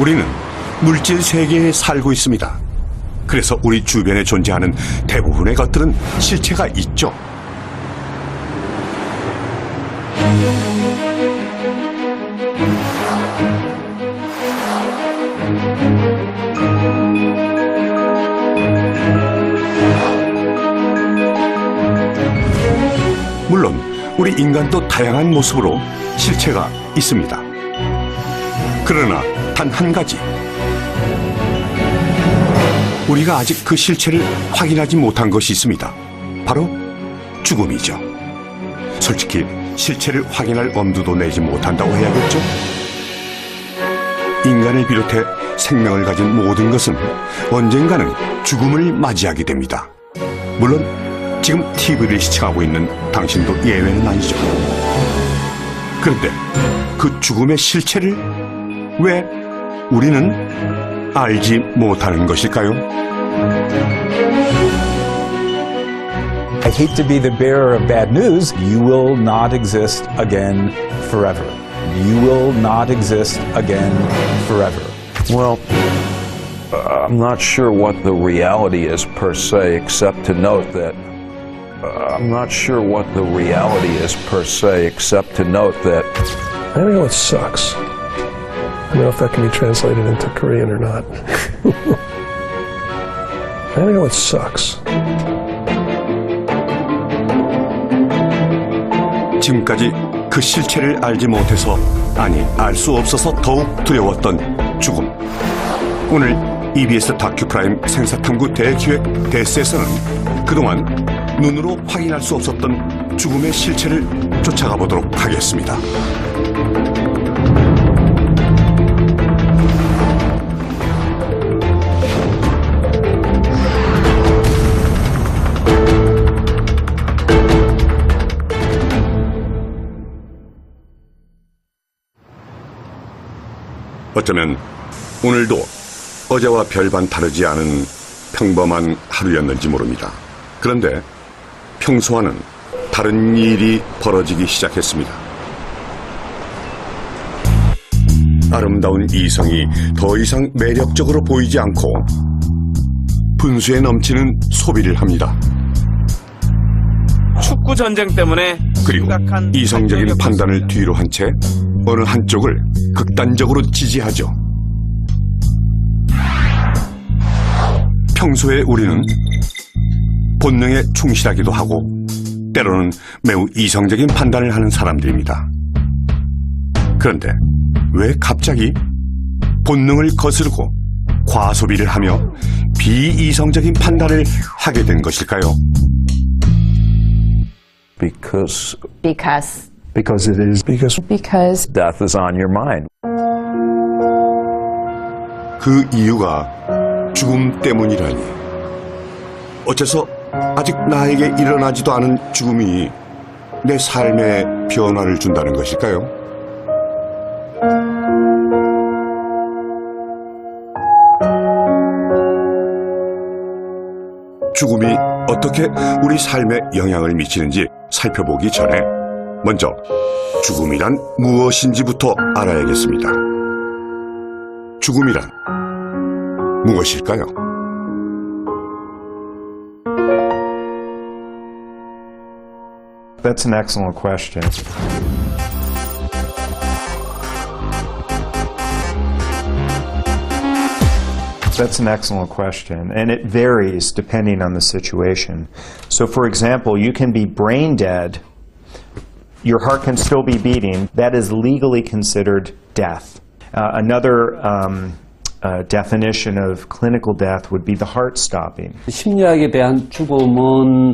우리는 물질 세계에 살고 있습니다. 그래서 우리 주변에 존재하는 대부분의 것들은 실체가 있죠. 물론 우리 인간도 다양한 모습으로 실체가 있습니다. 그러나 단 한 가지, 우리가 아직 그 실체를 확인하지 못한 것이 있습니다. 바로 죽음이죠. 솔직히 실체를 확인할 엄두도 내지 못한다고 해야겠죠? 인간을 비롯해 생명을 가진 모든 것은 언젠가는 죽음을 맞이하게 됩니다. 물론 지금 TV를 시청하고 있는 당신도 예외는 아니죠. 그런데 그 죽음의 실체를 왜 우리는 알지 못하는 것일까요? I hate to be the bearer of bad news. You will not exist again forever. You will not exist again forever. Well, I'm not sure what the reality is per se, except to note that I'm not sure what the reality is per se, except to note that I know it sucks. I don't know if that can be translated into Korean or not. I know it sucks. 지금까지 그 실체를 알지 못해서, 아니 알 수 없어서 더욱 두려웠던 죽음. 오늘 EBS 다큐프라임 생사탐구 대기획 데스에서는 그동안 눈으로 확인할 수 없었던 죽음의 실체를 쫓아가 보도록 하겠습니다. 어쩌면 오늘도 어제와 별반 다르지 않은 평범한 하루였는지 모릅니다. 그런데 평소와는 다른 일이 벌어지기 시작했습니다. 아름다운 이성이 더 이상 매력적으로 보이지 않고 분수에 넘치는 소비를 합니다. 축구 전쟁 때문에 그리고 이성적인 판단을 뒤로 한 채 어느 한쪽을 극단적으로 지지하죠. 평소에 우리는 본능에 충실하기도 하고 때로는 매우 이성적인 판단을 하는 사람들입니다. 그런데 왜 갑자기 본능을 거스르고 과소비를 하며 비이성적인 판단을 하게 된 것일까요? because Because it is. Because death is on your mind. 그 이유가 죽음 때문이라니. 어째서 아직 나에게 일어나지도 않은 죽음이 내 삶에 변화를 준다는 것일까요? 죽음이 어떻게 우리 삶에 영향을 미치는지 살펴보기 전에 먼저 죽음이란 무엇인지부터 알아야겠습니다. 죽음이란 무엇일까요? That's an excellent question. That's an excellent question, and it varies depending on the situation. So, for example, you can be brain dead, your heart can still be beating, that is legally considered death. Another definition of clinical death would be the heart stopping. 심리학에 대한 죽음은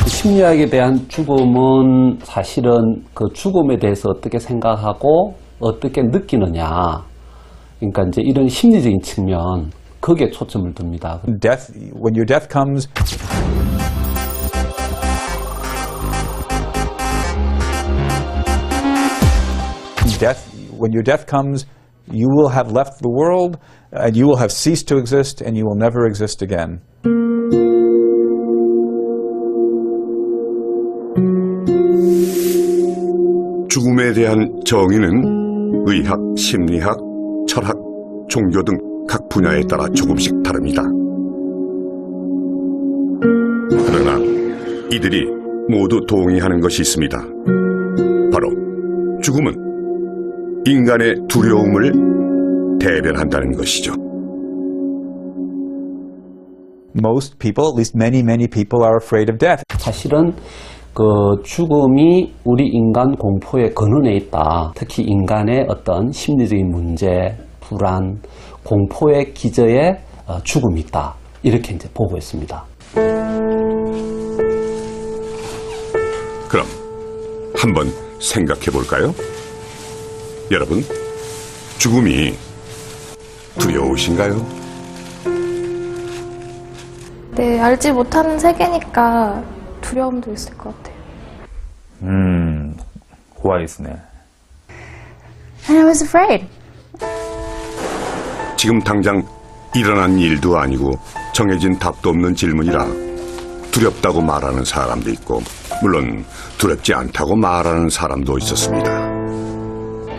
심리학에 대한 죽음은 사실은 그 죽음에 대해서 어떻게 생각하고 어떻게 느끼느냐. 그러니까 이제 이런 심리적인 측면, 거기에 초점을 둡니다. Death, when your death comes, when your death comes, you will have left the world, and you will have ceased to exist, and you will never exist again. 죽음에 대한 정의는 의학, 심리학, 철학, 종교 등 각 분야에 따라 조금씩 다릅니다. 그러나 이들이 모두 동의하는 것이 있습니다. 바로 죽음은 인간의 두려움을 대변한다는 것이죠. Most people, at least many people, are afraid of death. 사실은 그 죽음이 우리 인간 공포의 근원에 있다. 특히 인간의 어떤 심리적인 문제, 불안, 공포의 기저에 죽음이 있다. 이렇게 이제 보고 있습니다. 그럼 한번 생각해 볼까요? 여러분, 죽음이 두려우신가요? 네, 알지 못하는 세계니까 두려움도 있을 것 같아요.怖いですね. And I was afraid. 지금 당장 일어난 일도 아니고 정해진 답도 없는 질문이라 두렵다고 말하는 사람도 있고, 물론 두렵지 않다고 말하는 사람도 있었습니다.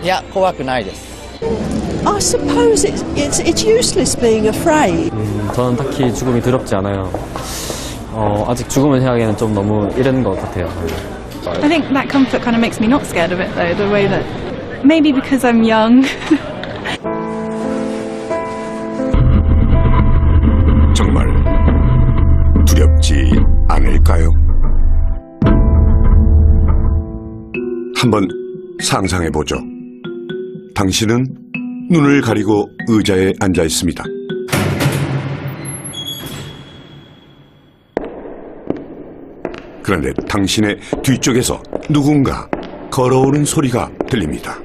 いや、怖くないです。 I suppose it's useless being afraid. 저는 딱히 죽음이 두렵지 않아요. 아직 죽음을 생각하기에는 좀 너무 이른 것 같아요. I think that comfort kind of makes me not scared of it though, the way that maybe because I'm young. 정말 두렵지 않을까요? 한번 상상해보죠. 당신은 눈을 가리고 의자에 앉아 있습니다. 그런데 당신의 뒤쪽에서 누군가 걸어오는 소리가 들립니다.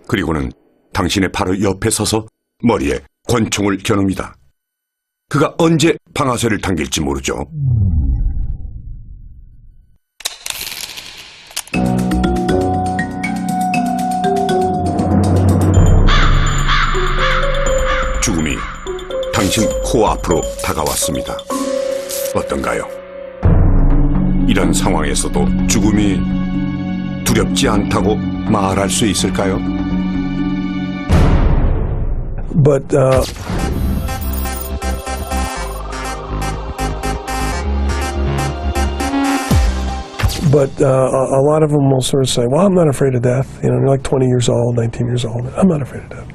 그리고는 당신의 바로 옆에 서서 머리에 권총을 겨눕니다. 그가 언제 방아쇠를 당길지 모르죠. 죽음이 당신 코앞으로 다가왔습니다. 어떤가요? 이런 상황에서도 죽음이 두렵지 않다고 말할 수 있을까요? But a lot of them will sort of say, well, I'm not afraid of death. You know, you're like 20 years old, 19 years old. I'm not afraid of death.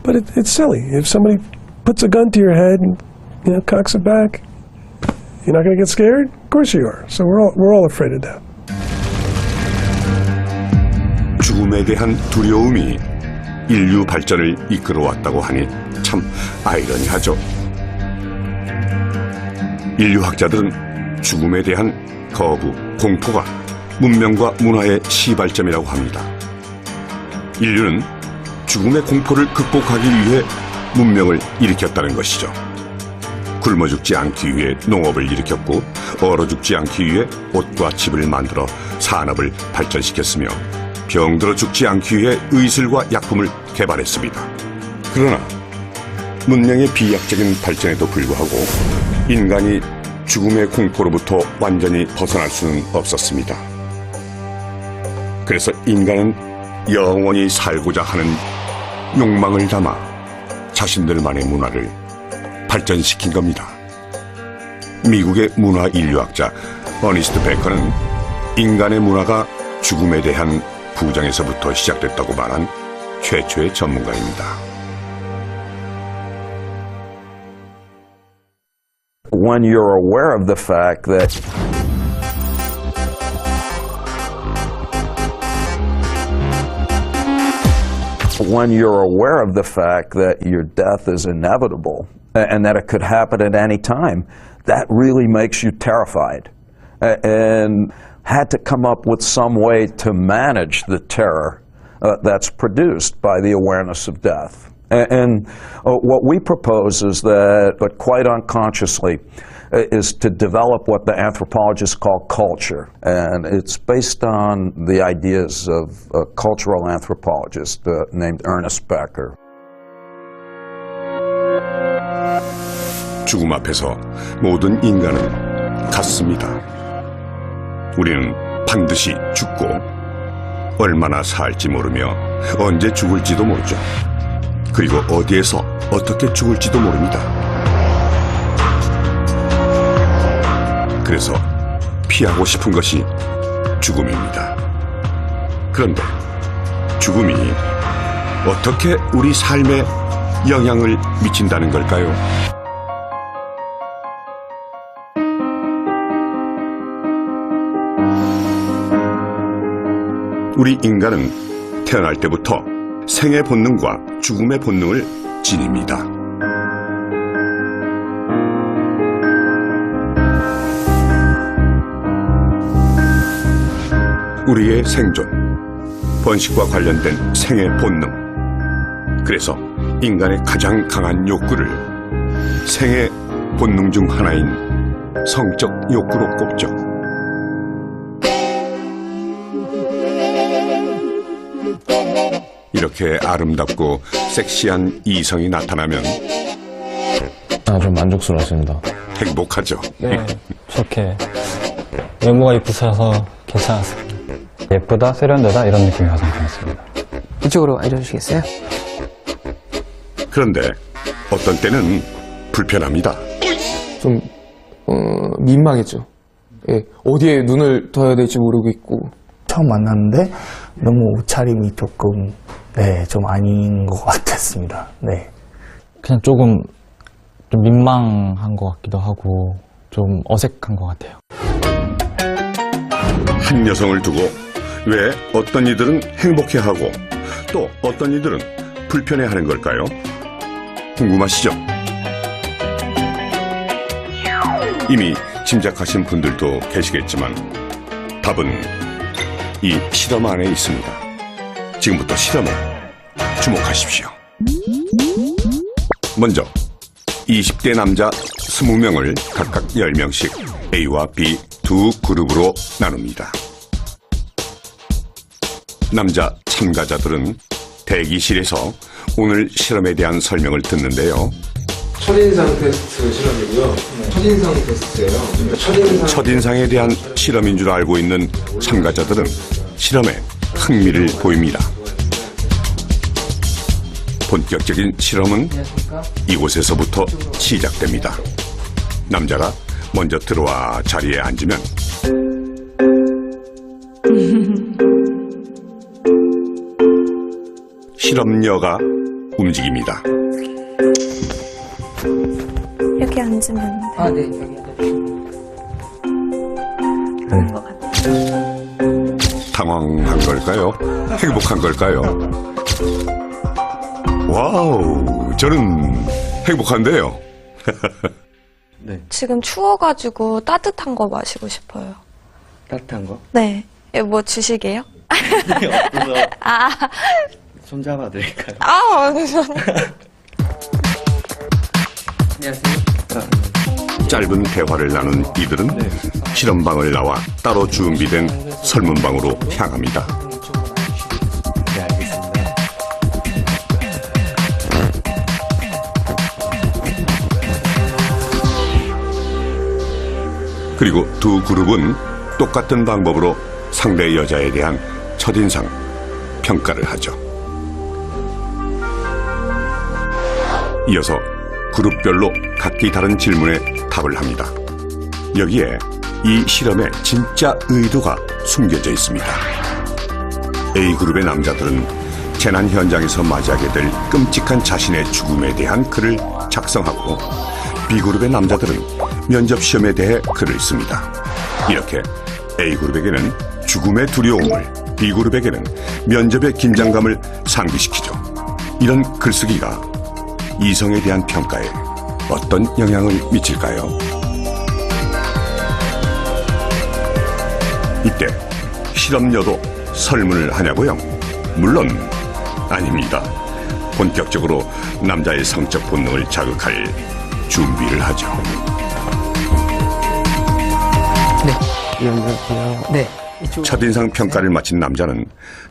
But it's silly. If somebody puts a gun to your head and, you know, cocks it back, you're not going to get scared? Of course you are. So we're all afraid of death. 죽음에 대한 두려움이 인류 발전을 이끌어왔다고 하니 참 아이러니하죠. 인류학자들은 죽음에 대한 거부, 공포가 문명과 문화의 시발점이라고 합니다. 인류는 죽음의 공포를 극복하기 위해 문명을 일으켰다는 것이죠. 굶어 죽지 않기 위해 농업을 일으켰고, 얼어 죽지 않기 위해 옷과 집을 만들어 산업을 발전시켰으며, 병들어 죽지 않기 위해 의술과 약품을 개발했습니다. 그러나 문명의 비약적인 발전에도 불구하고 인간이 죽음의 공포로부터 완전히 벗어날 수는 없었습니다. 그래서 인간은 영원히 살고자 하는 욕망을 담아 자신들만의 문화를 발전시킨 겁니다. 미국의 문화 인류학자 어니스트 베커는 인간의 문화가 죽음에 대한 부정에서부터 시작됐다고 말한 최초의 전문가입니다. When you're aware of the fact that your death is inevitable and that it could happen at any time, that really makes you terrified. And had to come up with some way to manage the terror that's produced by the awareness of death. And what we propose is that, but quite unconsciously, is to develop what the anthropologists call culture. And it's based on the ideas of a cultural anthropologist named Ernest Becker. 죽음 앞에서 모든 인간은 같습니다. 우리는 반드시 죽고 얼마나 살지 모르며 언제 죽을지도 모르죠. 그리고 어디에서 어떻게 죽을지도 모릅니다. 그래서 피하고 싶은 것이 죽음입니다. 그런데 죽음이 어떻게 우리 삶에 영향을 미친다는 걸까요? 우리 인간은 태어날 때부터 생의 본능과 죽음의 본능을 지닙니다. 우리의 생존, 번식과 관련된 생의 본능. 그래서 인간의 가장 강한 욕구를 생의 본능 중 하나인 성적 욕구로 꼽죠. 이렇게 아름답고 섹시한 이성이 나타나면 좀 만족스러웠습니다. 행복하죠. 네, 좋게 외모가 이쁘셔서 괜찮았습니다. 예쁘다, 세련되다 이런 느낌이 가장 강했습니다. 이쪽으로 알려주시겠어요? 그런데 어떤 때는 불편합니다. 좀 민망했죠. 예, 어디에 눈을 둬야 될지 모르고 있고. 처음 만났는데 너무 옷차림이 조금 좀 아닌 것 같았습니다. 네. 그냥 조금 좀 민망한 것 같기도 하고 좀 어색한 것 같아요. 한 여성을 두고 왜 어떤 이들은 행복해하고 또 어떤 이들은 불편해하는 걸까요? 궁금하시죠? 이미 짐작하신 분들도 계시겠지만 답은 이 실험 안에 있습니다. 지금부터 실험에 주목하십시오. 먼저 20대 남자 20명을 각각 10명씩 A와 B 두 그룹으로 나눕니다. 남자 참가자들은 대기실에서 오늘 실험에 대한 설명을 듣는데요. 첫인상 테스트 실험이고요. 첫인상 테스트예요. 첫인상에 대한 실험인 줄 알고 있는 참가자들은 실험에 흥미를 보입니다. 본격적인 실험은 이곳에서부터 시작됩니다. 남자가 먼저 들어와 자리에 앉으면 실험녀가 움직입니다. 여기 앉으면 돼. 네, 여기 당황한 걸까요? 행복한 걸까요? 와우, 저는 행복한데요. 지금 추워가지고 따뜻한 거 마시고 싶어요. 따뜻한 거? 네. 뭐 주시게요? 없어서 아, 손잡아 드릴까요? 짧은 대화를 나눈 이들은 실험방을 나와 따로 준비된 설문방으로 향합니다. 네, 알겠습니다. 그리고 두 그룹은 똑같은 방법으로 상대 여자에 대한 첫인상 평가를 하죠. 이어서 그룹별로 각기 다른 질문에 답을 합니다. 여기에 이 실험의 진짜 의도가 숨겨져 있습니다. A그룹의 남자들은 재난 현장에서 맞이하게 될 끔찍한 자신의 죽음에 대한 글을 작성하고 B그룹의 남자들은 면접 시험에 대해 글을 씁니다. 이렇게 A그룹에게는 죽음의 두려움을, B그룹에게는 면접의 긴장감을 상기시키죠. 이런 글쓰기가 이성에 대한 평가에 어떤 영향을 미칠까요? 이때 실험녀도 설문을 하냐고요? 물론 아닙니다. 본격적으로 남자의 성적 본능을 자극할 준비를 하죠. 네. 첫인상 평가를 마친 남자는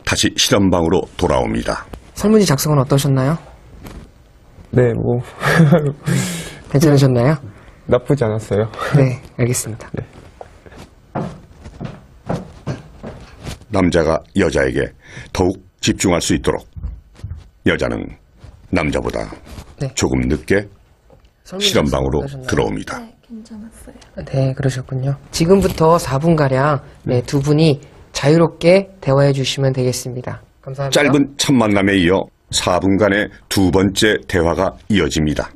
다시 실험방으로 돌아옵니다. 설문지 작성은 어떠셨나요? 네, 뭐 괜찮으셨나요? 나쁘지 않았어요. 네, 알겠습니다. 남자가 여자에게 더욱 집중할 수 있도록 여자는 남자보다 조금 늦게 실험방으로 들어옵니다. 괜찮았어요. 네, 그러셨군요. 지금부터 4분가량 두 분이 자유롭게 대화해 주시면 되겠습니다. 감사합니다. 짧은 첫 만남에 이어 4분간의 두 번째 대화가 이어집니다.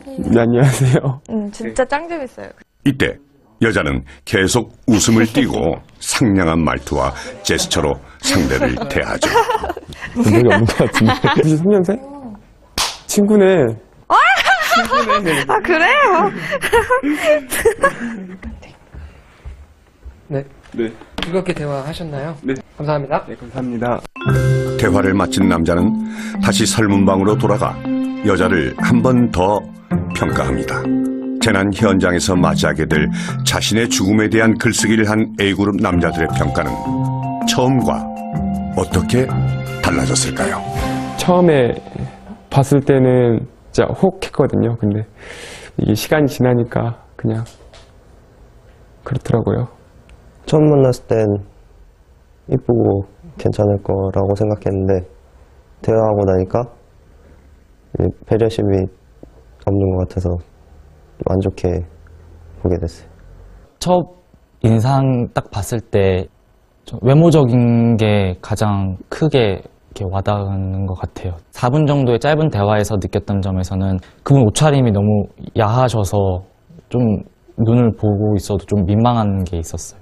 네, 안녕하세요. 진짜 짱 재밌어요. 이때 여자는 계속 웃음을 띠고 상냥한 말투와 제스처로 상대를 대하죠. 본 적이 없는 것 같은데. 93년생? 친구네. 아, 그래요? 네. 네. 즐겁게 대화하셨나요? 네. 감사합니다. 네, 감사합니다. 대화를 마친 남자는 다시 설문방으로 돌아가 여자를 한 번 더 평가합니다. 재난 현장에서 맞이하게 될 자신의 죽음에 대한 글쓰기를 한 A그룹 남자들의 평가는 처음과 어떻게 달라졌을까요? 처음에 봤을 때는 진짜 혹했거든요. 근데 이게 시간이 지나니까 그냥 그렇더라고요. 처음 만났을 땐 이쁘고 괜찮을 거라고 생각했는데 대화하고 나니까 배려심이 없는 것 같아서 안 좋게 보게 됐어요. 첫 인상 딱 봤을 때 외모적인 게 가장 크게 이렇게 와닿는 것 같아요. 4분 정도의 짧은 대화에서 느꼈던 점에서는 그분 옷차림이 너무 야하셔서 좀 눈을 보고 있어도 좀 민망한 게 있었어요.